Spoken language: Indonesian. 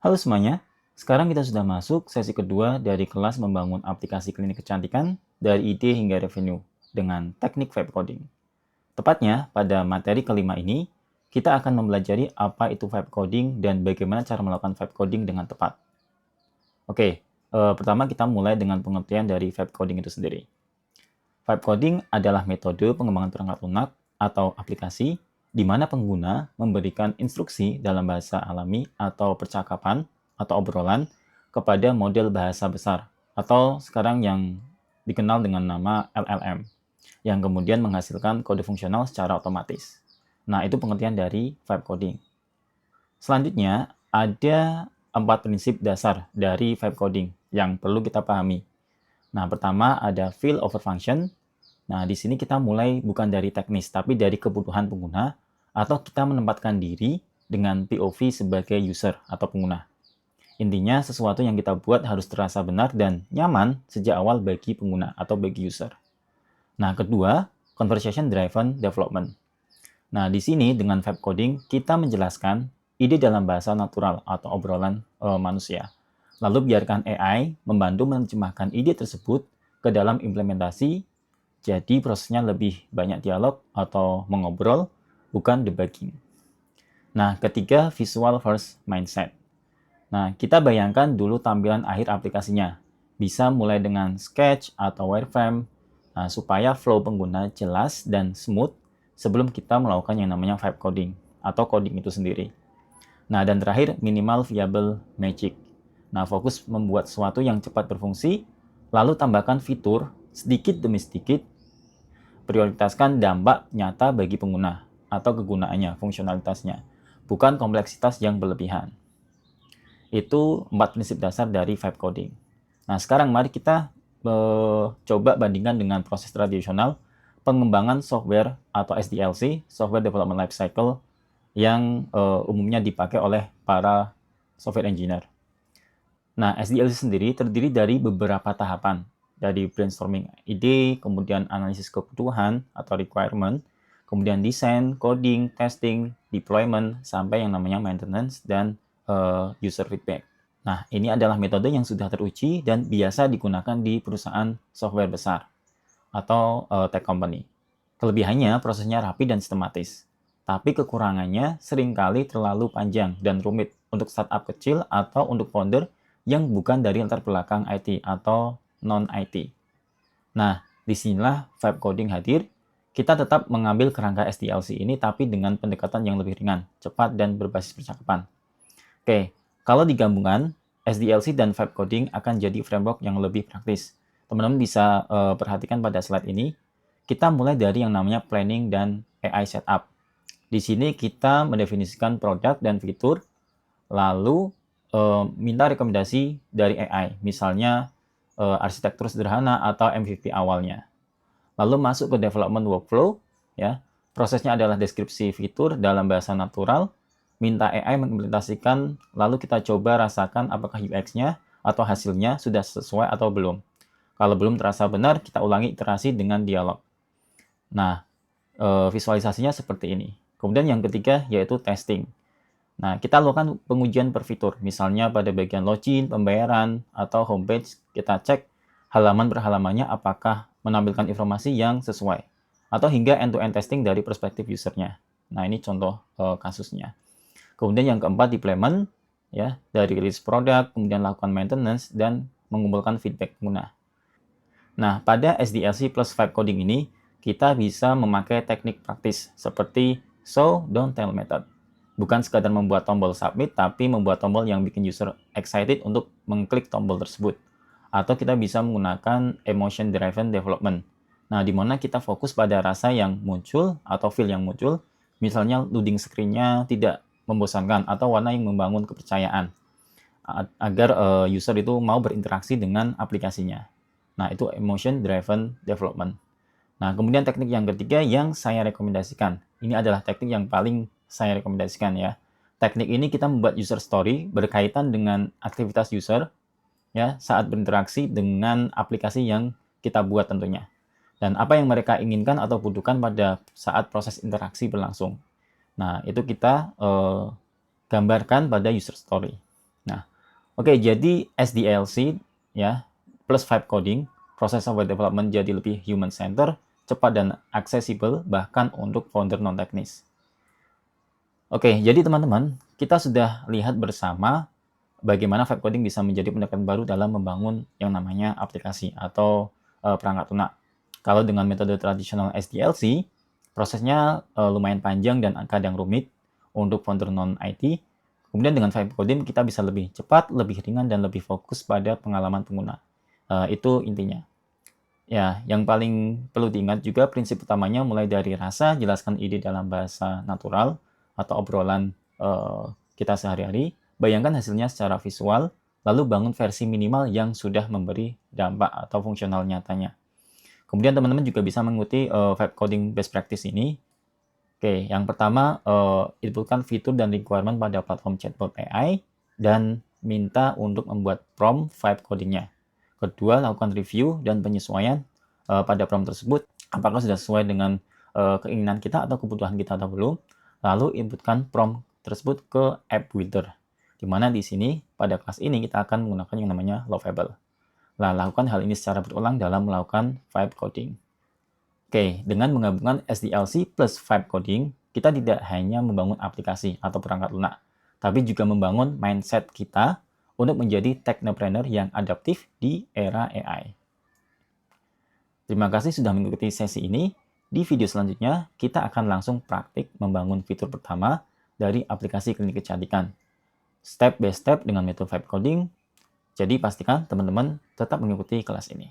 Halo semuanya, sekarang kita sudah masuk sesi kedua dari kelas membangun aplikasi klinik kecantikan dari ide hingga revenue dengan teknik vibe coding. Tepatnya pada materi kelima ini, kita akan mempelajari apa itu vibe coding dan bagaimana cara melakukan vibe coding dengan tepat. Oke, pertama kita mulai dengan pengertian dari vibe coding itu sendiri. Vibe coding adalah metode pengembangan perangkat lunak atau aplikasi di mana pengguna memberikan instruksi dalam bahasa alami atau percakapan atau obrolan kepada model bahasa besar atau sekarang yang dikenal dengan nama LLM yang kemudian menghasilkan kode fungsional secara otomatis. Nah, itu pengertian dari vibe coding. Selanjutnya, ada 4 prinsip dasar dari vibe coding yang perlu kita pahami. Nah, pertama ada feel over function. Nah, di sini kita mulai bukan dari teknis, tapi dari kebutuhan pengguna, atau kita menempatkan diri dengan POV sebagai user atau pengguna. Intinya, sesuatu yang kita buat harus terasa benar dan nyaman sejak awal bagi pengguna atau bagi user. Nah, kedua, conversation driven development. Nah, di sini dengan vibe coding, kita menjelaskan ide dalam bahasa natural atau obrolan manusia. Lalu biarkan AI membantu menerjemahkan ide tersebut ke dalam implementasi. Jadi prosesnya lebih banyak dialog atau mengobrol, bukan debugging. Nah, ketiga, visual first mindset. Nah, kita bayangkan dulu tampilan akhir aplikasinya. Bisa mulai dengan sketch atau wireframe, supaya flow pengguna jelas dan smooth sebelum kita melakukan yang namanya vibe coding atau coding itu sendiri. Nah, dan terakhir, minimal viable magic. Nah, fokus membuat sesuatu yang cepat berfungsi, lalu tambahkan fitur sedikit demi sedikit, prioritaskan dampak nyata bagi pengguna atau kegunaannya, fungsionalitasnya, bukan kompleksitas yang berlebihan. Itu 4 prinsip dasar dari vibe coding. Nah, sekarang mari kita coba bandingkan dengan proses tradisional pengembangan software atau SDLC, Software Development Lifecycle, yang umumnya dipakai oleh para software engineer. Nah, SDLC sendiri terdiri dari beberapa tahapan, dari brainstorming ide, kemudian analisis kebutuhan atau requirement, kemudian desain, coding, testing, deployment, sampai yang namanya maintenance dan user feedback. Nah, ini adalah metode yang sudah teruji dan biasa digunakan di perusahaan software besar atau tech company. Kelebihannya, prosesnya rapi dan sistematis. Tapi kekurangannya seringkali terlalu panjang dan rumit untuk startup kecil atau untuk founder yang bukan dari latar belakang IT atau non-IT. Nah, disinilah vibe coding hadir. Kita tetap mengambil kerangka SDLC ini tapi dengan pendekatan yang lebih ringan, cepat, dan berbasis percakapan. Oke, kalau digabungkan, SDLC dan vibe coding akan jadi framework yang lebih praktis. Teman-teman bisa perhatikan pada slide ini, kita mulai dari yang namanya planning dan AI setup. Di sini kita mendefinisikan produk dan fitur, lalu minta rekomendasi dari AI, misalnya arsitektur sederhana atau MVP awalnya. Lalu masuk ke development workflow, ya. Prosesnya adalah deskripsi fitur dalam bahasa natural, minta AI mengimplementasikan, lalu kita coba rasakan apakah UX-nya atau hasilnya sudah sesuai atau belum. Kalau belum terasa benar, kita ulangi iterasi dengan dialog. Nah, visualisasinya seperti ini. Kemudian yang ketiga yaitu testing. Nah, kita lakukan pengujian per fitur. Misalnya pada bagian login, pembayaran, atau homepage, kita cek halaman per halamannya apakah menampilkan informasi yang sesuai. Atau hingga end-to-end testing dari perspektif usernya. Nah, ini contoh kasusnya. Kemudian yang keempat, deployment, ya, dari release produk, kemudian lakukan maintenance, dan mengumpulkan feedback pengguna. Nah, pada SDLC plus vibe coding ini, kita bisa memakai teknik praktis seperti show, don't tell method. Bukan sekadar membuat tombol submit, tapi membuat tombol yang bikin user excited untuk mengklik tombol tersebut. Atau kita bisa menggunakan emotion driven development. Nah, di mana kita fokus pada rasa yang muncul atau feel yang muncul, misalnya loading screen-nya tidak membosankan atau warna yang membangun kepercayaan agar user itu mau berinteraksi dengan aplikasinya. Nah, itu emotion driven development. Nah, kemudian teknik yang ketiga yang saya rekomendasikan. Ini adalah teknik yang paling saya rekomendasikan ya. Teknik ini kita membuat user story berkaitan dengan aktivitas user ya saat berinteraksi dengan aplikasi yang kita buat tentunya. Dan apa yang mereka inginkan atau butuhkan pada saat proses interaksi berlangsung. Nah, itu kita gambarkan pada user story. Nah, oke, jadi SDLC ya plus vibe coding, proses software development jadi lebih human center, cepat dan aksesibel bahkan untuk founder non teknis. Oke, jadi teman-teman, kita sudah lihat bersama bagaimana vibe coding bisa menjadi pendekatan baru dalam membangun yang namanya aplikasi atau perangkat lunak. Kalau dengan metode tradisional SDLC, prosesnya lumayan panjang dan kadang rumit untuk founder non-IT. Kemudian dengan vibe coding kita bisa lebih cepat, lebih ringan, dan lebih fokus pada pengalaman pengguna. Itu intinya. Ya, yang paling perlu diingat juga prinsip utamanya mulai dari rasa, jelaskan ide dalam bahasa natural atau obrolan kita sehari-hari, bayangkan hasilnya secara visual, lalu bangun versi minimal yang sudah memberi dampak atau fungsional nyatanya. Kemudian teman-teman juga bisa mengikuti vibe coding best practice ini. Oke, yang pertama, inputkan fitur dan requirement pada platform chatbot AI dan minta untuk membuat prompt vibe codingnya. Kedua, lakukan review dan penyesuaian pada prompt tersebut, apakah sudah sesuai dengan keinginan kita atau kebutuhan kita atau belum. Lalu inputkan prompt tersebut ke app builder, di mana di sini pada kelas ini kita akan menggunakan yang namanya Lovable. Nah, lakukan hal ini secara berulang dalam melakukan vibe coding. Oke, dengan menggabungkan SDLC plus vibe coding, kita tidak hanya membangun aplikasi atau perangkat lunak, tapi juga membangun mindset kita untuk menjadi technopreneur yang adaptif di era AI. Terima kasih sudah mengikuti sesi ini. Di video selanjutnya, kita akan langsung praktik membangun fitur pertama dari aplikasi klinik kecantikan. Step by step dengan metode vibe coding. Jadi pastikan teman-teman tetap mengikuti kelas ini.